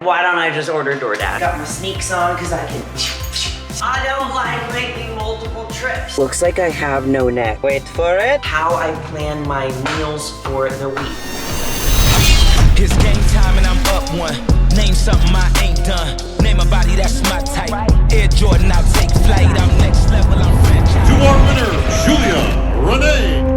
Why don't I just order DoorDash? Got my sneaks on because I can. I don't like making multiple trips. Looks like I have no neck. Wait for it. How I plan my meals for the week. It's game time and I'm up one. Name something I ain't done. Name a body that's my type. Air Jordan, I'll take flight. I'm next level, I'm franchise. To our winner, Julia Rene.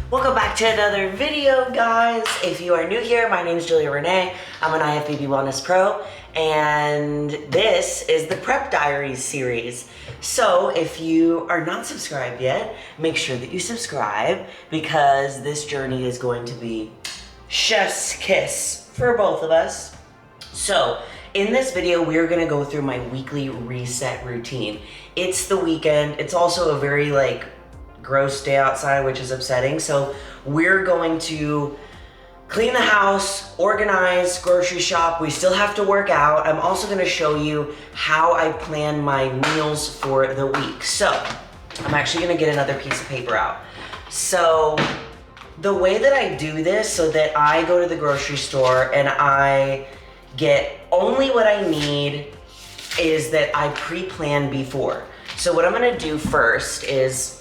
Welcome back to another video, guys. If you are new here, my name is Julia Rene. I'm an IFBB Wellness Pro, and this is the Prep Diaries series. So if you are not subscribed yet, make sure that you subscribe because this journey is going to be chef's kiss for both of us. So in this video, we're gonna go through my weekly reset routine. It's the weekend. It's also a very gross day outside, which is upsetting. So we're going to clean the house, organize, grocery shop. We still have to work out. I'm also gonna show you how I plan my meals for the week. So I'm actually gonna get another piece of paper out. So the way that I do this, so that I go to the grocery store and I get only what I need, is that I pre-plan before. So what I'm gonna do first is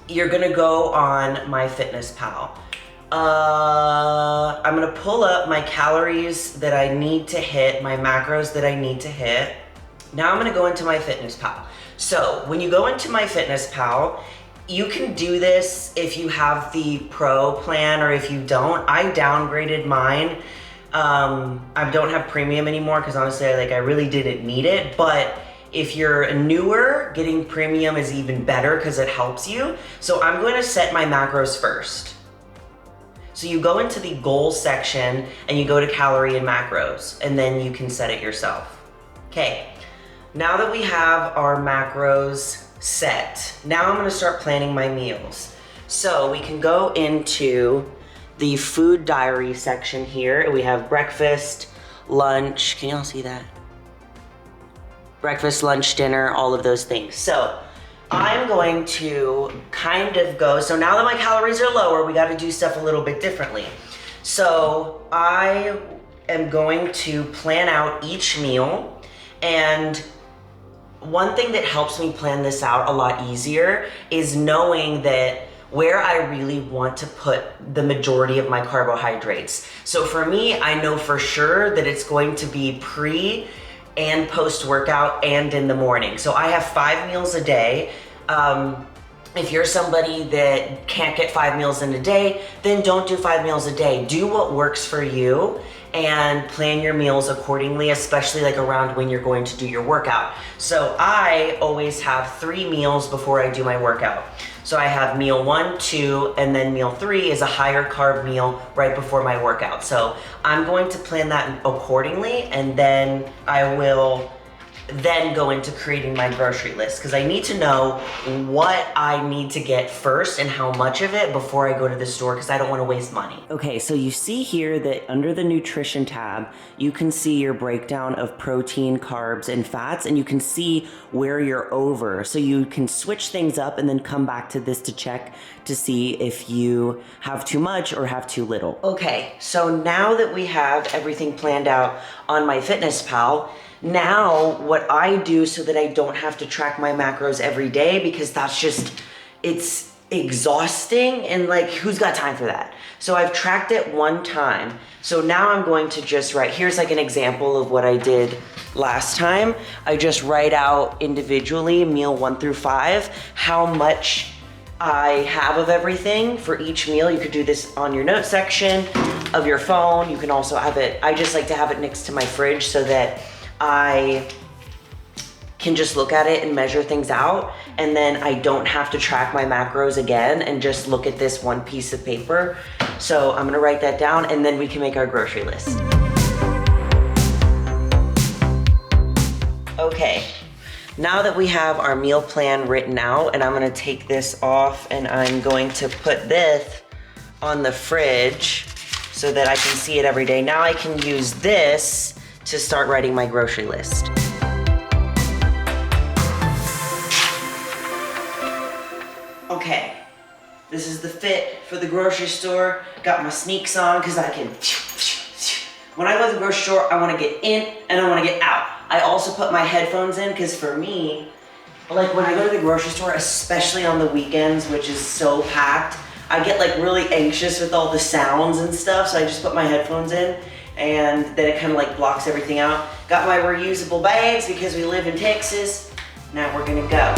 you're gonna go on MyFitnessPal. I'm gonna pull up my calories that I need to hit, my macros that I need to hit. Now I'm gonna go into MyFitnessPal. So when you go into MyFitnessPal, you can do this if you have the Pro plan or if you don't. I downgraded mine. I don't have premium anymore because honestly, I really didn't need it, but if you're newer, getting premium is even better because it helps you. So I'm going to set my macros first. So you go into the goals section and you go to calorie and macros, and then you can set it yourself. Okay, now that we have our macros set, now I'm gonna start planning my meals. So we can go into the food diary section here. We have breakfast, lunch, can y'all see that? Breakfast, lunch, dinner, all of those things. So I'm going to kind of go, so now that my calories are lower, we gotta do stuff a little bit differently. So I am going to plan out each meal, and one thing that helps me plan this out a lot easier is knowing that where I really want to put the majority of my carbohydrates. So for me, I know for sure that it's going to be pre and post-workout and in the morning. So I have 5 meals a day. If you're somebody that can't get 5 meals in a day, then don't do 5 meals a day. Do what works for you and plan your meals accordingly, especially around when you're going to do your workout. So I always have 3 meals before I do my workout. So I have meal 1, 2, and then meal 3 is a higher carb meal right before my workout. So I'm going to plan that accordingly, and then I will then go into creating my grocery list because I need to know what I need to get first and how much of it before I go to the store because I don't want to waste money. Okay, so you see here that under the nutrition tab, you can see your breakdown of protein, carbs, and fats, and you can see where you're over. So you can switch things up and then come back to this to check to see if you have too much or have too little. Okay, so now that we have everything planned out on MyFitnessPal, now what I do so that I don't have to track my macros every day, because that's just, it's exhausting and who's got time for that? So I've tracked it one time. So now I'm going to just write, here's an example of what I did last time. I just write out individually, meal 1 through 5, how much I have of everything for each meal. You could do this on your note section of your phone. You can also have it, I just like to have it next to my fridge so that I can just look at it and measure things out, and then I don't have to track my macros again and just look at this one piece of paper. So I'm gonna write that down, and then we can make our grocery list. Okay, now that we have our meal plan written out, and I'm gonna take this off and I'm going to put this on the fridge so that I can see it every day. Now I can use this to start writing my grocery list. Okay, this is the fit for the grocery store. Got my sneaks on because I can, when I go to the grocery store, I want to get in and I want to get out. I also put my headphones in because for me, like when I go to the grocery store, especially on the weekends, which is so packed, I get like really anxious with all the sounds and stuff, so I just put my headphones in and then it kind of like blocks everything out. Got my reusable bags because we live in Texas. Now we're gonna go.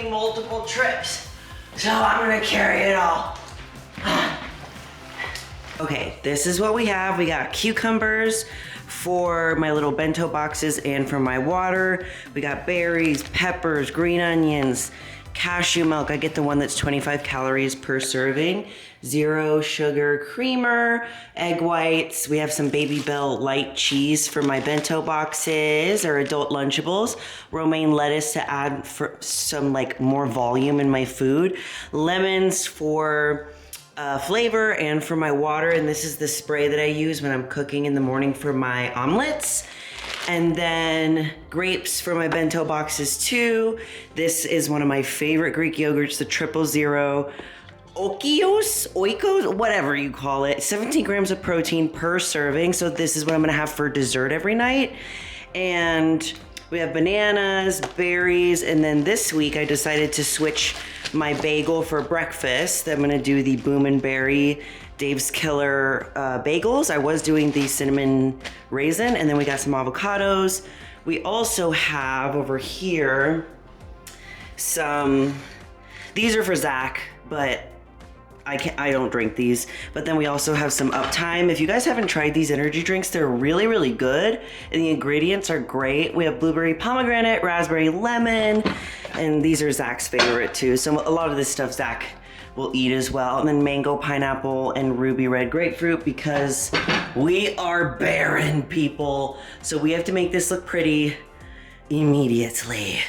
Multiple trips, so I'm gonna carry it all. Okay, this is what we have. We got cucumbers for my little bento boxes and for my water. We got berries, peppers, green onions, cashew milk. I get the one that's 25 calories per serving. 0 sugar creamer, egg whites. We have some Baby Bell light cheese for my bento boxes or adult Lunchables. Romaine lettuce to add for some like more volume in my food. Lemons for flavor and for my water. And this is the spray that I use when I'm cooking in the morning for my omelets. And then grapes for my bento boxes too. This is one of my favorite Greek yogurts, the 000. Oikos, whatever you call it. 17 grams of protein per serving. So this is what I'm gonna have for dessert every night. And we have bananas, berries, and then this week I decided to switch my bagel for breakfast. I'm gonna do the Boom and Berry Dave's Killer bagels. I was doing the cinnamon raisin, and then we got some avocados. We also have over here some, these are for Zach, but I don't drink these. But then we also have some Uptime. If you guys haven't tried these energy drinks, they're really, really good. And the ingredients are great. We have blueberry pomegranate, raspberry lemon, and these are Zach's favorite too. So a lot of this stuff Zach will eat as well. And then mango, pineapple, and ruby red grapefruit because we are barren people. So we have to make this look pretty immediately.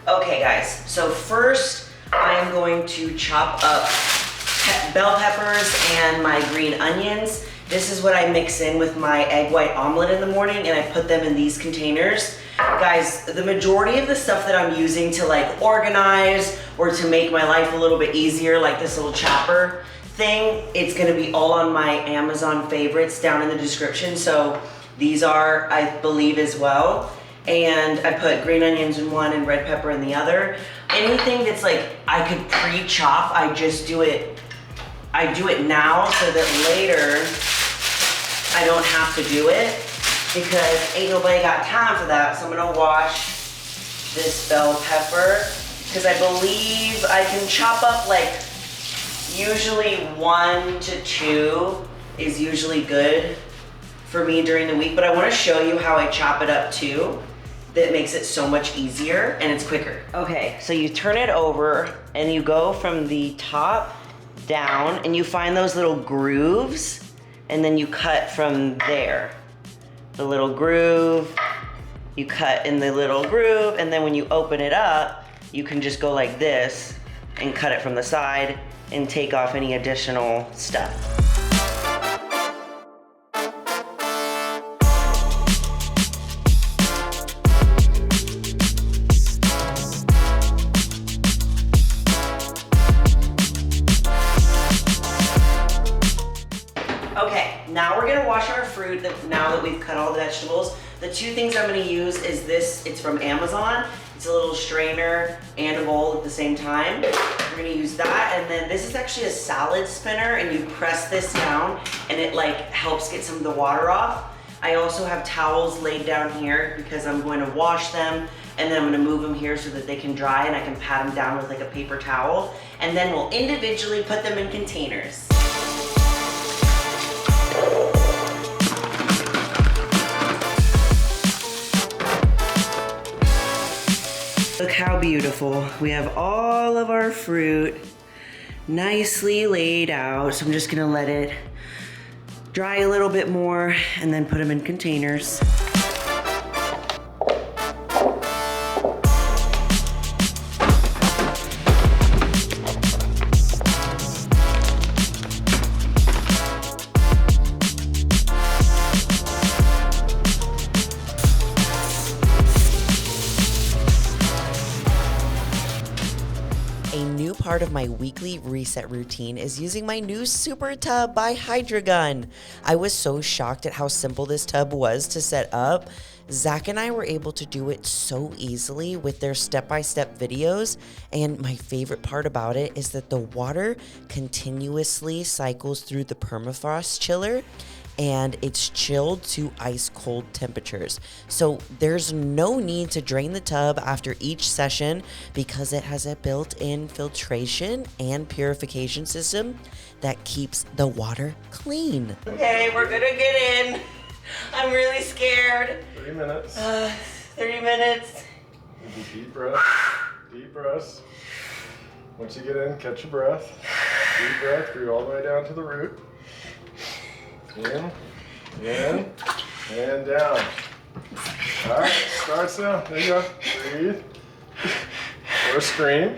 Okay guys, so first I'm going to chop up bell peppers and my green onions. This is what I mix in with my egg white omelet in the morning, and I put them in these containers. Guys, the majority of the stuff that I'm using to like organize or to make my life a little bit easier, like this little chopper thing, it's gonna be all on my Amazon favorites down in the description. So these are, I believe, as well. And I put green onions in one and red pepper in the other. Anything that's like I could pre-chop, I just do it, I do it now so that later I don't have to do it because ain't nobody got time for that. So I'm gonna wash this bell pepper because I believe I can chop up like usually 1 to 2 is usually good for me during the week, but I wanna show you how I chop it up too. That makes it so much easier and it's quicker. Okay, so you turn it over and you go from the top down and you find those little grooves and then you cut from there. The little groove, you cut in the little groove, and then when you open it up, you can just go like this and cut it from the side and take off any additional stuff. Okay, now we're gonna wash our fruit now that we've cut all the vegetables. The two things I'm gonna use is this, it's from Amazon. It's a little strainer and a bowl at the same time. We're gonna use that, and then this is actually a salad spinner, and you press this down and it like helps get some of the water off. I also have towels laid down here because I'm going to wash them, and then I'm gonna move them here so that they can dry, and I can pat them down with like a paper towel, and then we'll individually put them in containers. Look how beautiful. We have all of our fruit nicely laid out. So I'm just gonna let it dry a little bit more and then put them in containers. Part of my weekly reset routine is using my new Supertub by Hydrogun. I was so shocked at how simple this tub was to set up. Zach and I were able to do it so easily with their step-by-step videos, and my favorite part about it is that the water continuously cycles through the permafrost chiller, and it's chilled to ice cold temperatures. So there's no need to drain the tub after each session because it has a built-in filtration and purification system that keeps the water clean. Okay, we're gonna get in. I'm really scared. 3 minutes. 3 minutes. Deep breath. Deep breaths. Once you get in, catch your breath. Deep breath, breathe all the way down to the root. In, and down. All right, starts now. There you go. Breathe. Or scream.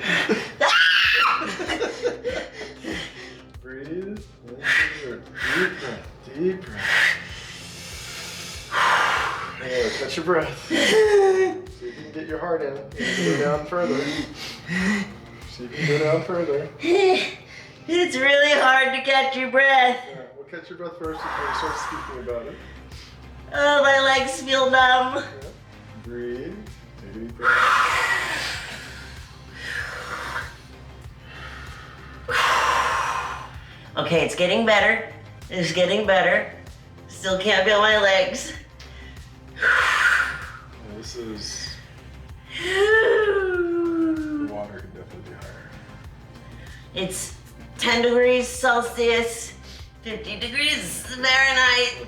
Breathe. Deep breath. Deep breath. Yeah, catch your breath. See if you can get your heart in. Go down further. See if you can go down further. It's really hard to catch your breath. Yeah, we'll catch your breath first before you start speaking about it. Oh, my legs feel numb. Yeah. Breathe. Take a deep breath. Okay, it's getting better. It's getting better. Still can't feel my legs. Yeah, this is... The water could definitely be higher. It's 10 degrees Celsius, 50 degrees Fahrenheit.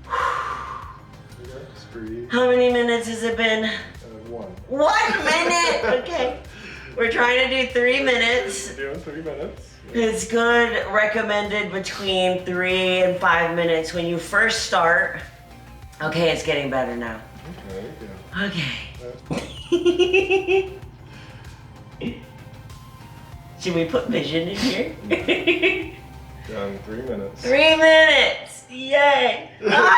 Yeah, just breathe. How many minutes has it been? 1. 1 minute! Okay. We're trying to do 3 minutes. You're doing 3 minutes. Yeah. It's good, recommended between 3 and 5 minutes when you first start. Okay, it's getting better now. Okay, Okay. Should we put vision in here? Done 3 minutes. 3 minutes! Yay! Ah!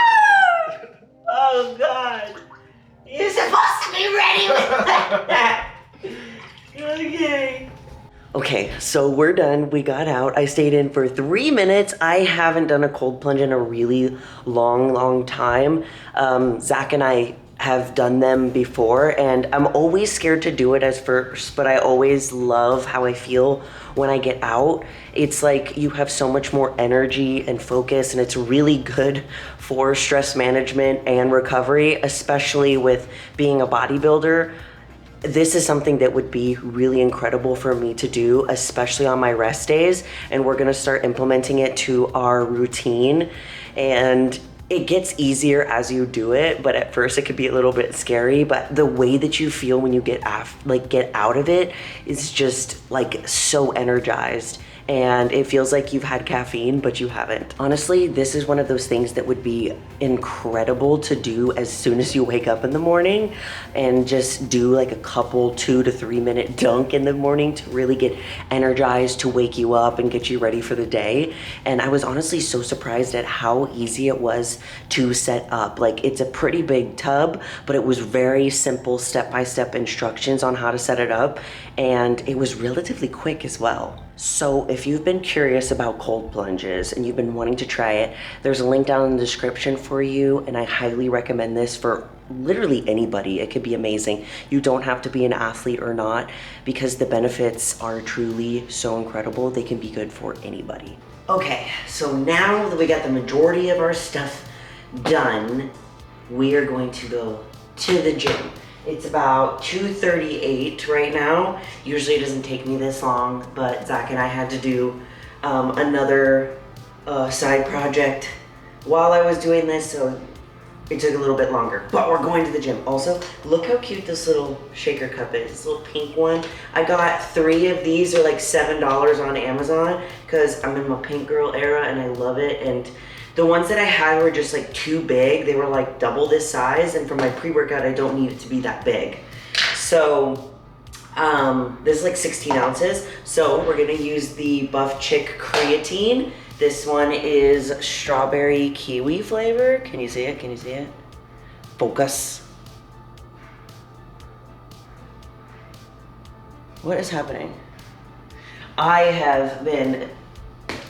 Oh God! You're supposed to be ready with that! Okay. Okay, so we're done. We got out. I stayed in for 3 minutes. I haven't done a cold plunge in a really long time. Zach and I have done them before, and I'm always scared to do it as first, but I always love how I feel when I get out. It's like you have so much more energy and focus, and it's really good for stress management and recovery, especially with being a bodybuilder. This is something that would be really incredible for me to do, especially on my rest days, and we're gonna start implementing it to our routine. And it gets easier as you do it, but at first it could be a little bit scary, but the way that you feel when you get out of it is just like so energized. And it feels like you've had caffeine, but you haven't. Honestly, this is one of those things that would be incredible to do as soon as you wake up in the morning, and just do like a couple 2 to 3 minute dunk in the morning to really get energized, to wake you up and get you ready for the day. And I was honestly so surprised at how easy it was to set up. Like, it's a pretty big tub, but it was very simple step-by-step instructions on how to set it up. And it was relatively quick as well. So if you've been curious about cold plunges and you've been wanting to try it, there's a link down in the description for you, and I highly recommend this for literally anybody. It could be amazing. You don't have to be an athlete or not, because the benefits are truly so incredible. They can be good for anybody. Okay, so now that we got the majority of our stuff done, we are going to go to the gym. It's about 2:38 right now. Usually it doesn't take me this long, but Zach and I had to do another side project while I was doing this, so it took a little bit longer. But we're going to the gym. Also, look how cute this little shaker cup is. This little pink one. I got 3 of these. They're like $7 on Amazon because I'm in my pink girl era and I love it. And the ones that I had were just like too big. They were like double this size, and for my pre-workout, I don't need it to be that big. So this is like 16 ounces. So we're gonna use the Buff Chick creatine. This one is strawberry kiwi flavor. Can you see it? Can you see it? Focus. What is happening? I have been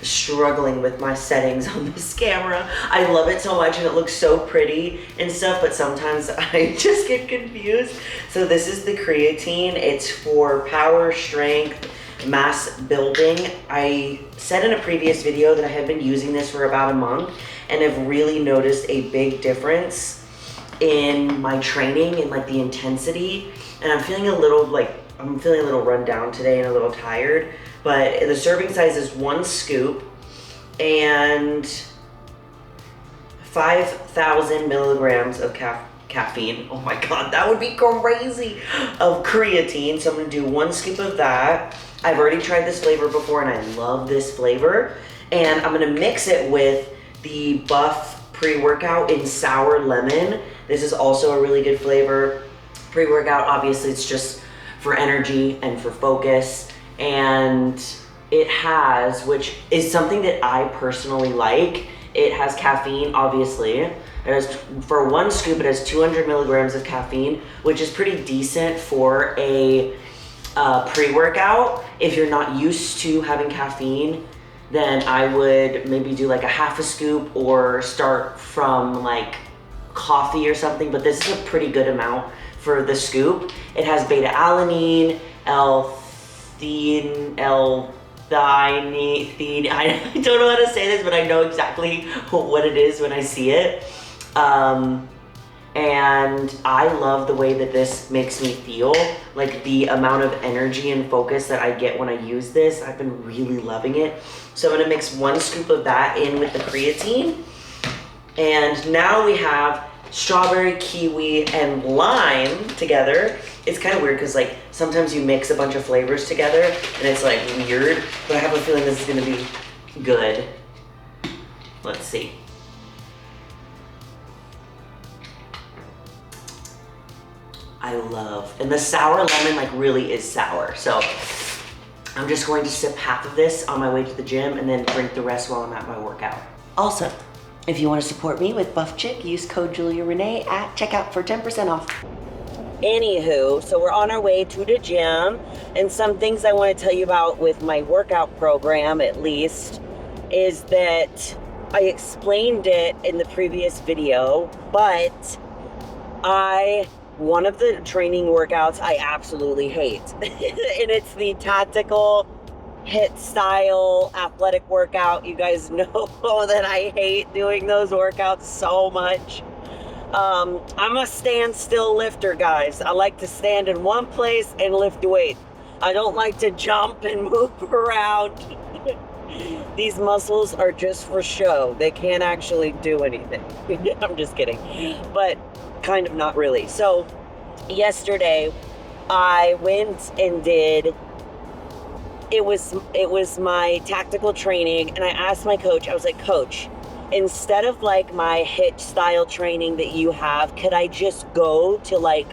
struggling with my settings on this camera. I love it so much and it looks so pretty and stuff, but sometimes I just get confused. So this is the creatine. It's for power, strength, mass building. I said in a previous video that I had been using this for about a month and have really noticed a big difference in my training and like the intensity. And I'm feeling a little run down today and a little tired. But the serving size is 1 scoop and 5,000 milligrams of caffeine. Oh my God, that would be crazy, of creatine. So I'm gonna do 1 scoop of that. I've already tried this flavor before and I love this flavor. And I'm gonna mix it with the Buff pre-workout in sour lemon. This is also a really good flavor. Pre-workout, obviously it's just for energy and for focus. And it has, which is something that I personally like, it has caffeine, obviously. It has, for 1 scoop, it has 200 milligrams of caffeine, which is pretty decent for a pre-workout. If you're not used to having caffeine, then I would maybe do like a half a scoop or start from like coffee or something, but this is a pretty good amount for the scoop. It has beta-alanine, L-theanine, I don't know how to say this, but I know exactly what it is when I see it. And I love the way that this makes me feel, like the amount of energy and focus that I get when I use this. I've been really loving it. So I'm gonna mix 1 scoop of that in with the creatine. And now we have strawberry, kiwi, and lime together. It's kind of weird because like sometimes you mix a bunch of flavors together and it's like weird, but I have a feeling this is gonna be good. Let's see. I love, and the sour lemon like really is sour. So I'm just going to sip half of this on my way to the gym and then drink the rest while I'm at my workout. Also, if you want to support me with Buff Chick, use code Julia Rene at checkout for 10% off. Anywho, so we're on our way to the gym, and some things I want to tell you about with my workout program, at least, is that I explained it in the previous video, but one of the training workouts I absolutely hate, and it's the tactical HIIT style athletic workout. You guys know that I hate doing those workouts so much. I'm a stand-still lifter, guys. I like to stand in one place and lift weight. I don't like to jump and move around. These muscles are just for show. They can't actually do anything. I'm just kidding, but kind of not really. So yesterday I went and did, it was my tactical training, and I asked my coach, I was like, Coach, instead of like my HIIT style training that you have, could I just go to like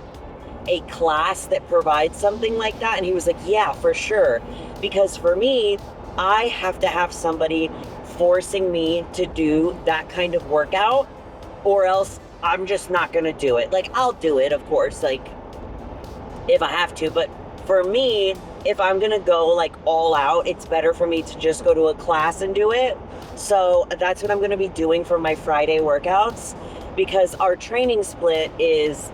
a class that provides something like that? And he was like, yeah, for sure. Because for me, I have to have somebody forcing me to do that kind of workout, or else I'm just not gonna do it. Like, I'll do it, of course, like if I have to, but for me, if I'm gonna go like all out, it's better for me to just go to a class and do it. So that's what I'm gonna be doing for my Friday workouts, because our training split is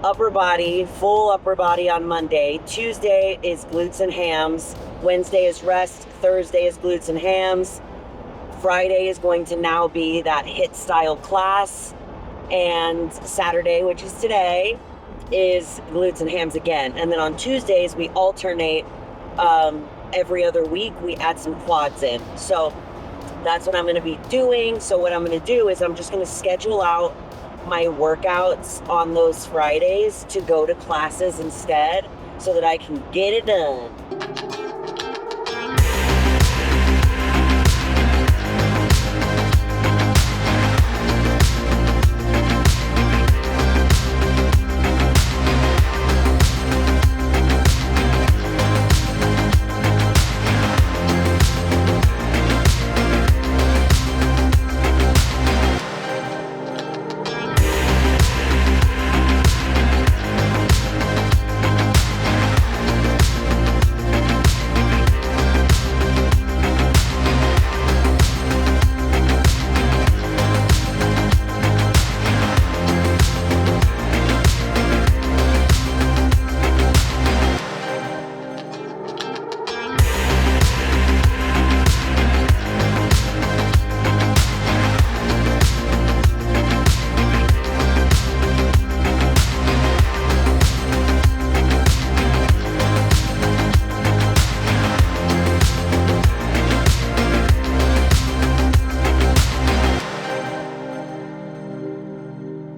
upper body, full upper body on Monday. Tuesday is glutes and hams. Wednesday is rest. Thursday is glutes and hams. Friday is going to now be that HIIT style class. And Saturday, which is today, is glutes and hams again. And then on Tuesdays, we alternate every other week. We add some quads in. So that's what I'm going to be doing. So what I'm going to do is I'm just going to schedule out my workouts on those Fridays to go to classes instead so that I can get it done.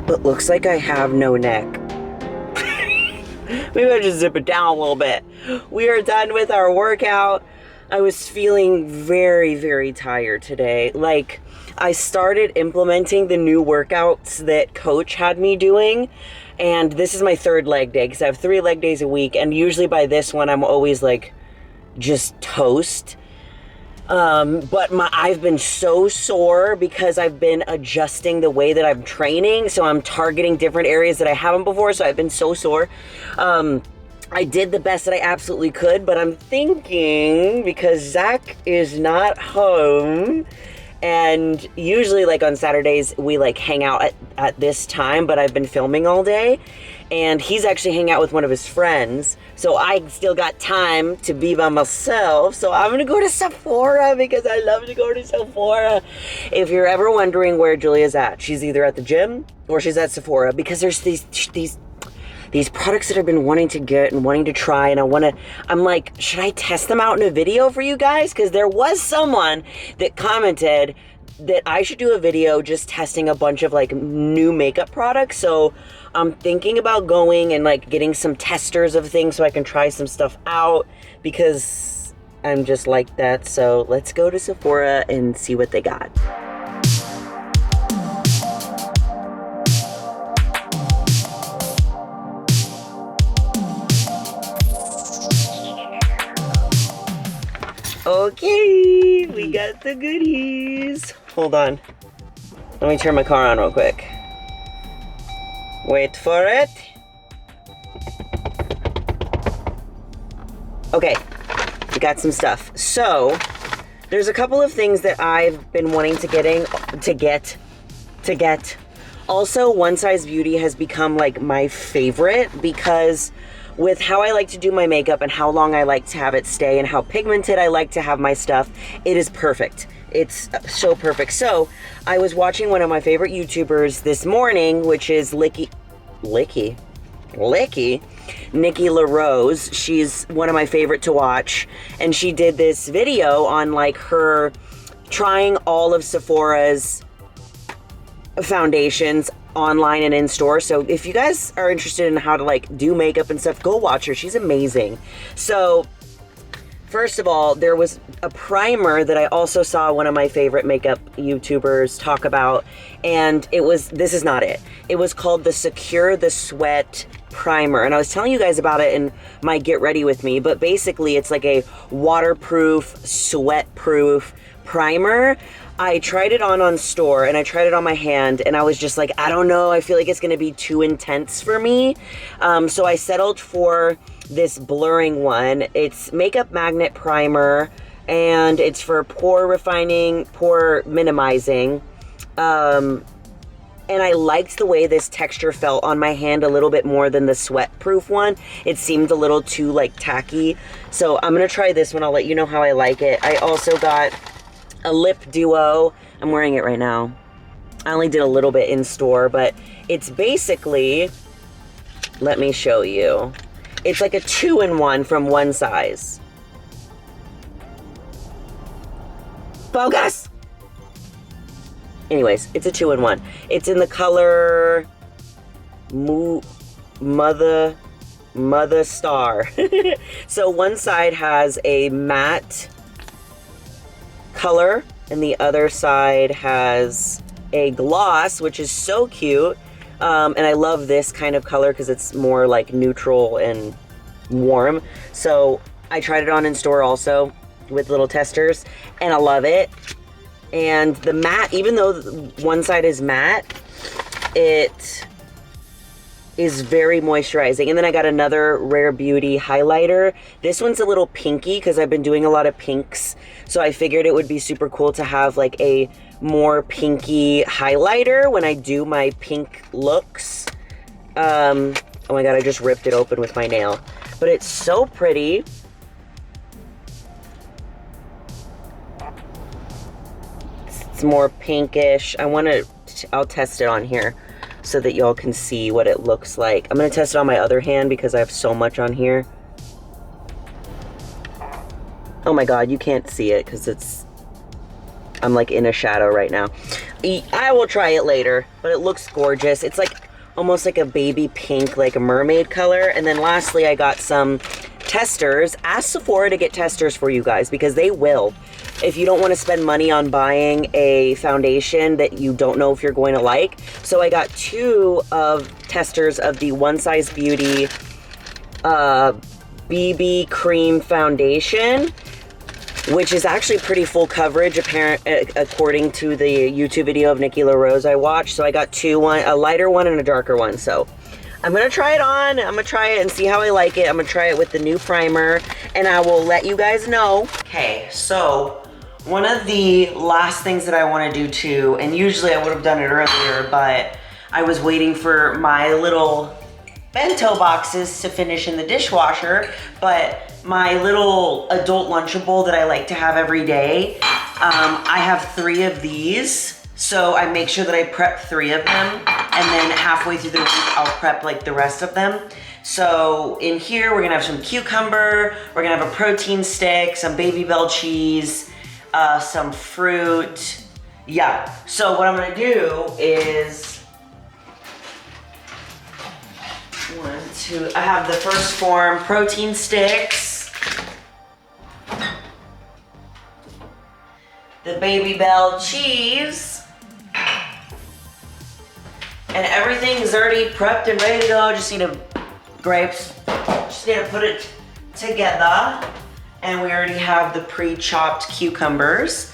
But looks like I have no neck. Maybe I just zip it down a little bit. We are done with our workout. I was feeling very, very tired today. Like, I started implementing the new workouts that Coach had me doing, and this is my third leg day because I have 3 leg days a week, and usually by this one I'm always like just toast. But I've been so sore because I've been adjusting the way that I'm training. So I'm targeting different areas that I haven't before. So I've been so sore. I did the best that I absolutely could, but I'm thinking because Zach is not home, and usually like on Saturdays we like hang out at this time, but I've been filming all day. And he's actually hanging out with one of his friends. So I still got time to be by myself. So I'm gonna go to Sephora because I love to go to Sephora. If you're ever wondering where Julia's at, she's either at the gym or she's at Sephora, because there's these products that I've been wanting to get and wanting to try, and I'm like, should I test them out in a video for you guys? Because there was someone that commented that I should do a video just testing a bunch of like new makeup products. So I'm thinking about going and like getting some testers of things so I can try some stuff out, because I'm just like that. So let's go to Sephora and see what they got. Okay, we got the goodies. Hold on. Let me turn my car on real quick. Wait for it. Okay, we got some stuff. So, there's a couple of things that I've been wanting to get. Also, One Size Beauty has become like my favorite, because with how I like to do my makeup and how long I like to have it stay and how pigmented I like to have my stuff, it is perfect. It's so perfect. So I was watching one of my favorite YouTubers this morning, which is Nikki LaRose. She's one of my favorite to watch, and she did this video on like her trying all of Sephora's foundations online and in store. So if you guys are interested in how to like do makeup and stuff, go watch her. She's amazing. So first of all, there was a primer that I also saw one of my favorite makeup YouTubers talk about, and this is not it. It was called the Secure the Sweat primer, and I was telling you guys about it in my Get Ready With Me, but basically it's like a waterproof, sweat-proof primer. I tried it on store, and I tried it on my hand, and I was just like, I don't know, I feel like it's gonna be too intense for me. So I settled for this blurring one. It's Makeup Magnet Primer, and it's for pore refining, pore minimizing. And I liked the way this texture felt on my hand a little bit more than the sweat proof one. It seemed a little too like tacky. So I'm gonna try this one. I'll let you know how I like it. I also got a lip duo. I'm wearing it right now. I only did a little bit in store, but it's basically, let me show you. It's like a 2-in-1 from one size. Focus! Anyways, it's a 2-in-1. It's in the color Mother Star. So one side has a matte color and the other side has a gloss, which is so cute. And I love this kind of color because it's more like neutral and warm. So I tried it on in store also with little testers, and I love it. And the matte, even though one side is matte, it is very moisturizing. And then I got another Rare Beauty highlighter. This one's a little pinky because I've been doing a lot of pinks. So I figured it would be super cool to have like a more pinky highlighter when I do my pink looks. Oh my god, I just ripped it open with my nail. But it's so pretty. It's more pinkish. I'll test it on here so that y'all can see what it looks like. I'm gonna test it on my other hand because I have so much on here. Oh my god, you can't see it because I'm like in a shadow right now. I will try it later, but it looks gorgeous. It's like almost like a baby pink, like a mermaid color. And then lastly, I got some testers. Ask Sephora to get testers for you guys because they will. If you don't want to spend money on buying a foundation that you don't know if you're going to like. So I got 2 of testers of the One Size Beauty BB Cream Foundation, which is actually pretty full coverage according to the YouTube video of Nikki LaRose I watched. So I got 2, a lighter one and a darker one. So I'm gonna try it on. I'm gonna try it and see how I like it. I'm gonna try it with the new primer and I will let you guys know. Okay, so one of the last things that I wanna do too, and usually I would have done it earlier, but I was waiting for my little bento boxes to finish in the dishwasher, but my little adult Lunchable that I like to have every day, I have 3 of these. So I make sure that I prep 3 of them, and then halfway through the week, I'll prep like the rest of them. So in here, we're gonna have some cucumber, we're gonna have a protein stick, some Baby Bell cheese, some fruit. Yeah, so what I'm gonna do is, 1, 2, I have the first form protein sticks, the Baby Bell cheese, and everything is already prepped and ready to go. Just need to put it together. And we already have the pre-chopped cucumbers.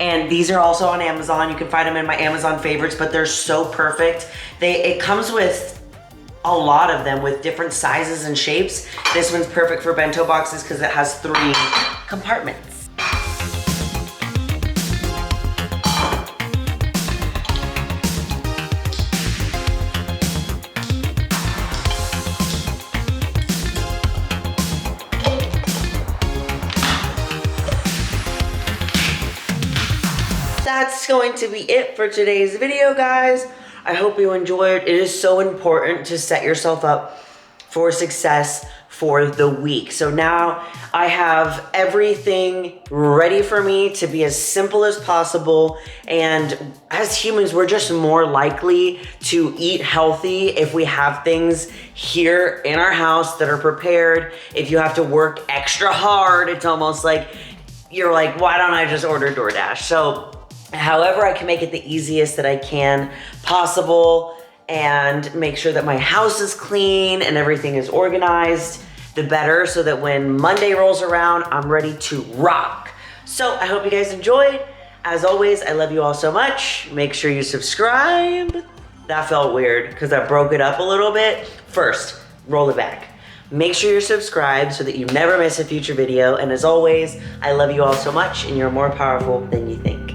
And these are also on Amazon. You can find them in my Amazon favorites, but they're so perfect. It comes with a lot of them with different sizes and shapes. This one's perfect for bento boxes because it has 3 compartments. That's going to be it for today's video, guys. I hope you enjoyed. It is so important to set yourself up for success for the week. So now I have everything ready for me to be as simple as possible. And as humans, we're just more likely to eat healthy if we have things here in our house that are prepared. If you have to work extra hard, it's almost like you're like, why don't I just order DoorDash? So however I can make it the easiest that I can possible and make sure that my house is clean and everything is organized, the better, so that when Monday rolls around, I'm ready to rock. So I hope you guys enjoyed. As always, I love you all so much. Make sure you subscribe. That felt weird because I broke it up a little bit. First, roll it back. Make sure you're subscribed so that you never miss a future video. And as always, I love you all so much and you're more powerful than you think.